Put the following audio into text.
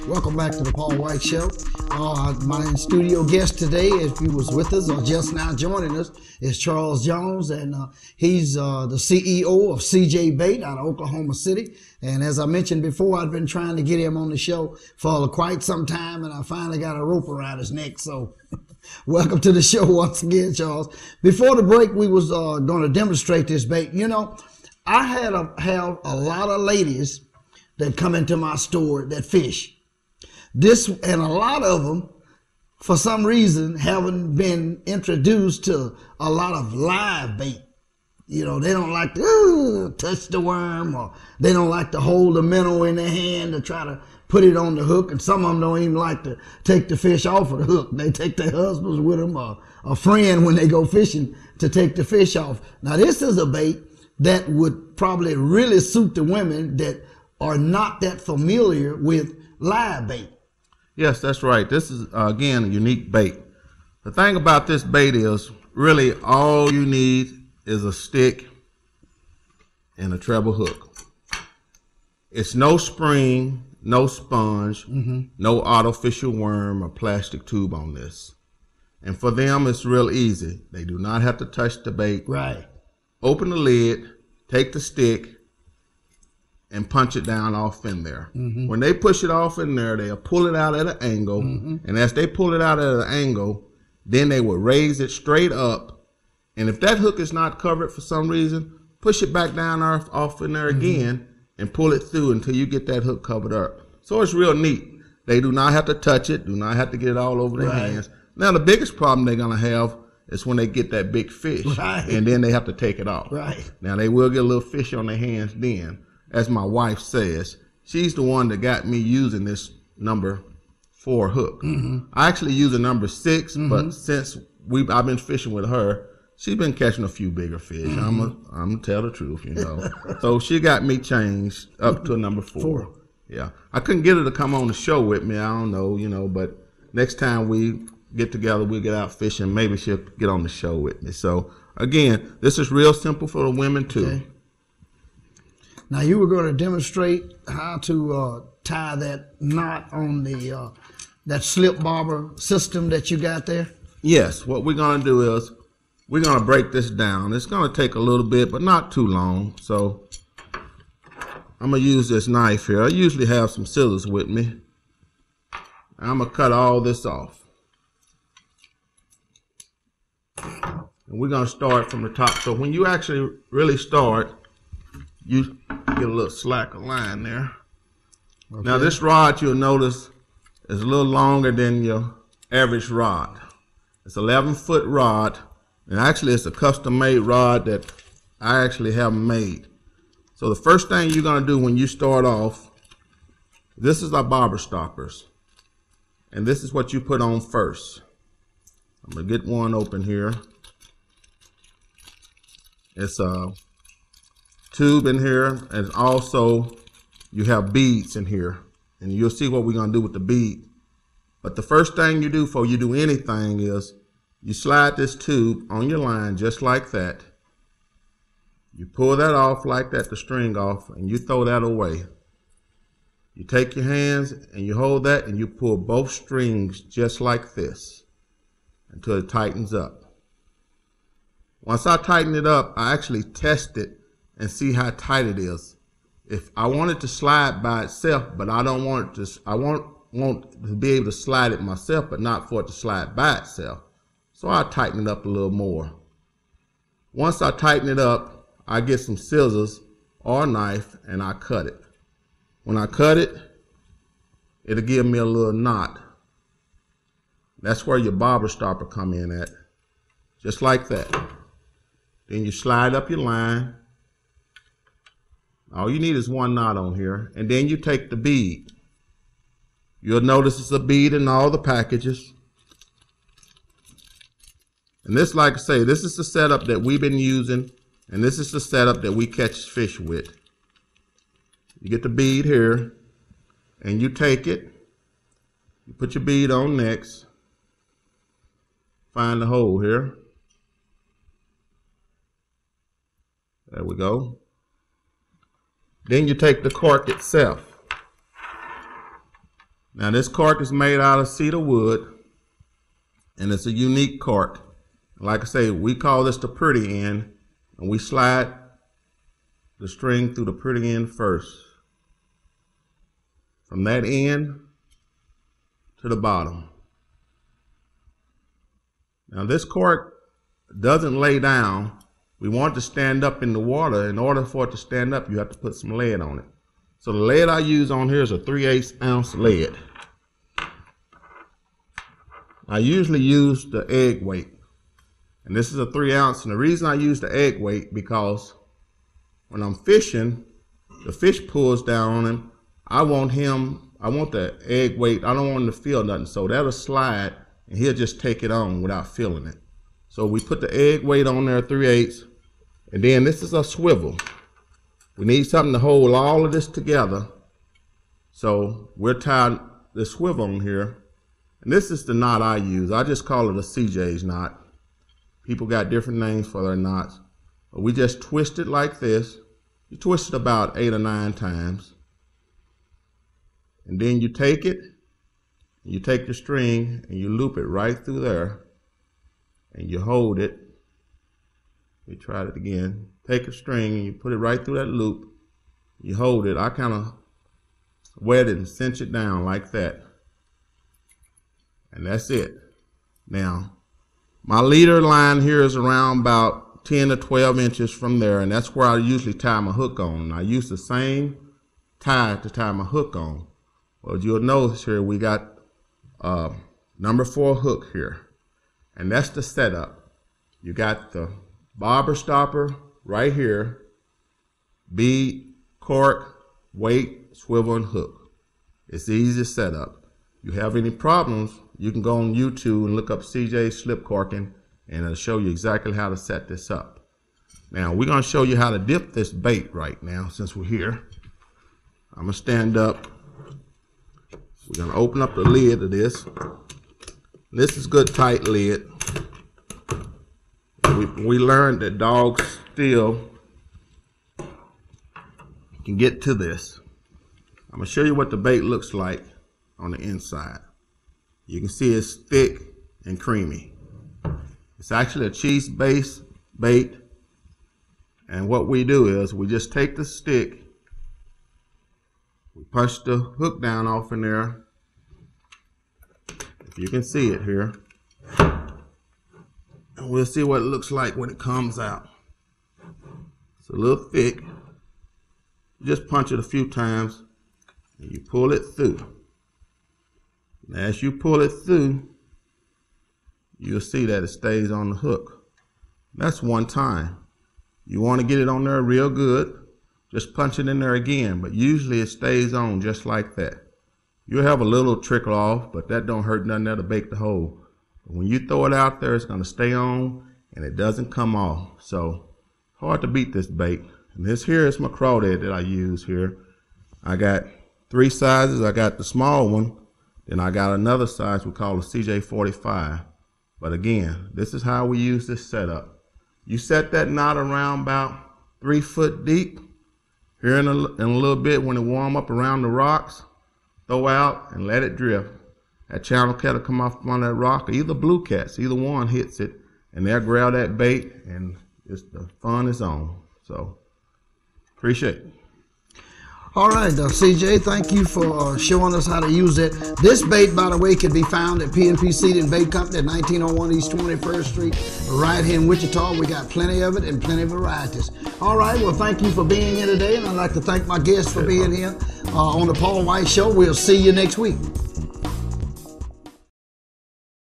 Welcome back to the Paul White Show. My in-studio guest today, if you was with us or just now joining us, is Charles Jones, and he's the CEO of CJ Bait out of Oklahoma City. And as I mentioned before, I've been trying to get him on the show for quite some time, and I finally got a rope around his neck. So welcome to the show once again, Charles. Before the break, we was going to demonstrate this bait. You know, I have a lot of ladies that come into my store that fish. And a lot of them, for some reason, haven't been introduced to a lot of live bait. You know, they don't like to touch the worm, or they don't like to hold the minnow in their hand to try to put it on the hook. And some of them don't even like to take the fish off of the hook. They take their husbands with them, or a friend when they go fishing to take the fish off. Now, this is a bait that would probably really suit the women that are not that familiar with live bait. Yes, that's right. This is, again, a unique bait. The thing about this bait is really all you need is a stick and a treble hook. It's no spring, no sponge, no artificial worm or plastic tube on this. And for them, it's real easy. They do not have to touch the bait. Right. Open the lid, take the stick, and punch it down off in there. When they push it off in there, they'll pull it out at an angle. And as they pull it out at an angle, then they will raise it straight up. And if that hook is not covered for some reason, push it back down off in there again and pull it through until you get that hook covered up. So it's real neat. They do not have to touch it, do not have to get it all over their hands. Now, the biggest problem they're going to have is when they get that big fish. And then they have to take it off. Now, they will get a little fish on their hands then. As my wife says, she's the one that got me using this number 4 hook. I actually use a number 6, but since I've been fishing with her, she's been catching a few bigger fish. I'm gonna tell the truth, you know. So she got me changed up to a number 4. Yeah, I couldn't get her to come on the show with me. I don't know, you know, but next time we get together, we'll get out fishing. Maybe she'll get on the show with me. So again, this is real simple for the women too. Now, you were going to demonstrate how to tie that knot on the that slip bobber system that you got there? Yes. What we're going to do is we're going to break this down. It's going to take a little bit, but not too long. So I'm going to use this knife here. I usually have some scissors with me. I'm going to cut all this off. And we're going to start from the top. So when you actually really start, you get a little slacker line there. Now this rod, you'll notice, is a little longer than your average rod. It's 11-foot rod, and actually it's a custom-made rod that I actually have made. So the first thing you're going to do when you start off, this is our bobber stoppers, and this is what you put on first. I'm going to get one open here. It's a tube in here, and also you have beads in here, and you'll see what we're going to do with the bead. But the first thing you do before you do anything is you slide this tube on your line just like that. You pull that off like that, the string off, and you throw that away. You take your hands and you hold that and you pull both strings just like this until it tightens up. Once I tighten it up, I actually test it and see how tight it is. If I want it to slide by itself, but I don't want it to, I want to be able to slide it myself, but not for it to slide by itself. So I tighten it up a little more. Once I tighten it up, I get some scissors or a knife and I cut it. When I cut it, it'll give me a little knot. That's where your bobber stopper come in at, just like that. Then you slide up your line. All you need is one knot on here, and then you take the bead. You'll notice it's a bead in all the packages. And this, like I say, this is the setup that we've been using, and this is the setup that we catch fish with. You get the bead here, and you take it, you put your bead on next, find the hole here. There we go. Then you take the cork itself, Now this cork is made out of cedar wood, and it's a unique cork. Like I say, we call this the pretty end, and we slide the string through the pretty end first. From that end to the bottom. Now this cork doesn't lay down. We want it to stand up in the water. In order for it to stand up, you have to put some lead on it. So the lead I use on here is a 3/8 ounce lead. I usually use the egg weight. And this is a 3 ounce. And the reason I use the egg weight, because when I'm fishing, the fish pulls down on him. I want the egg weight. I don't want him to feel nothing. So that'll slide and he'll just take it on without feeling it. So we put the egg weight on there, 3/8. And then this is a swivel. We need something to hold all of this together. So we're tied the swivel on here. And this is the knot I use. I just call it a CJ's knot. People got different names for their knots. But we just twist it like this. You twist it about 8 or 9 times. And then you take it, you take the string and you loop it right through there. And you hold it. We tried it again. Take a string and you put it right through that loop. You hold it. I kind of wet it and cinch it down like that. And that's it. Now, my leader line here is around about 10 to 12 inches from there, and that's where I usually tie my hook on. And I use the same tie to tie my hook on. Well, you'll notice here we got number 4 hook here. And that's the setup. You got the bobber stopper right here, bead, cork, weight, swivel, and hook. It's the easiest setup. If you have any problems, you can go on YouTube and look up CJ slip corking, and it'll show you exactly how to set this up. Now, we're going to show you how to dip this bait right now since we're here. I'm going to stand up. We're going to open up the lid of this. This is good tight lid. We learned that dogs still can get to this. I'm going to show you what the bait looks like on the inside. You can see it's thick and creamy. It's actually a cheese-based bait. And what we do is we just take the stick, we punch the hook down off in there. If you can see it here. And we'll see what it looks like when it comes out. It's a little thick. You just punch it a few times and you pull it through. And as you pull it through, you'll see that it stays on the hook. That's one time. You want to get it on there real good, just punch it in there again, but usually it stays on just like that. You'll have a little trickle off, but that don't hurt nothing. That'll bake the hole. But when you throw it out there, it's going to stay on and it doesn't come off. So hard to beat this bait. And this here is my crawdad that I use here. I got 3 sizes. I got the small one. Then I got another size we call a CJ45. But again, this is how we use this setup. You set that knot around about 3 foot deep. Here in a little bit, when it warm up around the rocks, throw out and let it drift. That channel cat will come off on that rock, or either blue cats, either one hits it, and they'll grab that bait, and the fun is on. So, appreciate it. All right, CJ, thank you for showing us how to use it. This bait, by the way, can be found at P&P Seed and Bait Company at 1901 East 21st Street, right here in Wichita. We got plenty of it and plenty of varieties. All right, well, thank you for being here today, and I'd like to thank my guests for being here on the Paul White Show. We'll see you next week.